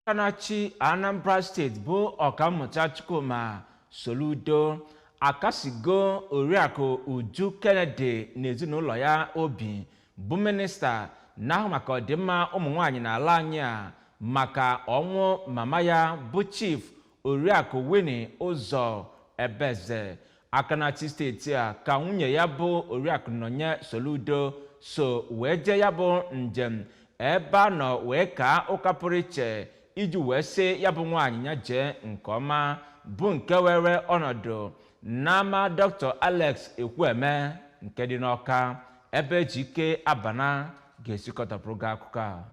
Kanachi Anambra State bụ ọkammụta Chukwuma Soludo akasigo Oriakụ Uju Kennedy n'ezinụlọ ya obi bụ minista na-ahụ maka ọdịmma ụmụnwaanyị n'ala anyị a maka ọnwụ mama ya bụ Chief Oriakụ Winnie Ụzọ Ebeze. Akanachi steeti a ka nwunye ya bụ Oriakụ Nonye Soludo so wee jee ya bụ njem ebe a nọ wee ka ụka pụrụ iche iji wee sị ya bụ nwaanyị ya jee nke ọma bụ nke were ọnọdụ n'ama Dr. Alex Ekwueme nke dị n'Ọka ebe Ejike Abana ga-esikọtapụrụ gị akụkọ a.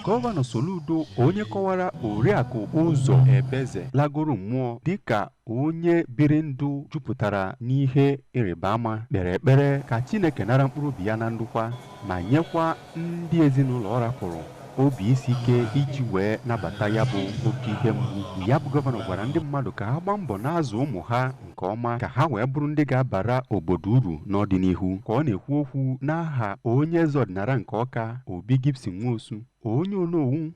Govano Soludo onye kọwara Oriakụ Ụzọ Ebeze lagoro mmụọ dịka onye biri ndụ jupụtara n'ihe ịrịba ama kpere ekpere ka Chineke nara mkpụrụ obi ya na ndokwa ma nyekwa ndị ezinụlọ ọ rapụrụ obi isi ike iji wee nabata ya bụ oke ihe mgbu. Ya bụ gọvanọ gwara ndị mmadụ ka ha gbaa mbọ na-azụ ụmụ ha nke ọma ka ha wee bụrụ ndị ga-abara obodo uru n'ọdịnihu. Ka ọ na-ekwu okwu n'aha onye eze ọdịnala nke Ọka Obi Gibson Nwosu, onye onowu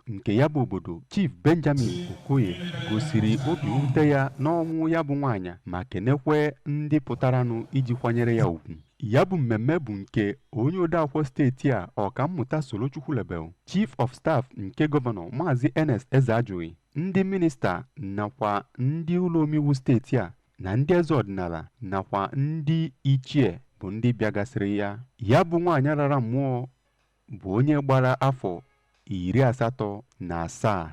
nke ya bụ obodo Chief Benjamin Okoye gosiri obi mwute ya n'ọnwụ ya bụ nwaanyị ma kenekwe ndị pụtaranụ iji kwanyere ya ugwu. Ya bụ mmemme bụ nke onye odeakwụkwọ steeti a ọkammụta Solochukwulebel, Chief of Staff nke gọvanọ Maazị Ernest Ezeajụghị, ndị minista nakwa ndị ụlọ omeiwu steeti a na ndị eze ọdịnala nakwa ndị ichie bụ ndị bịagasịrị ya. Ya bụ nwaanyị rara mmụọ bụ onye gbara afọ 87.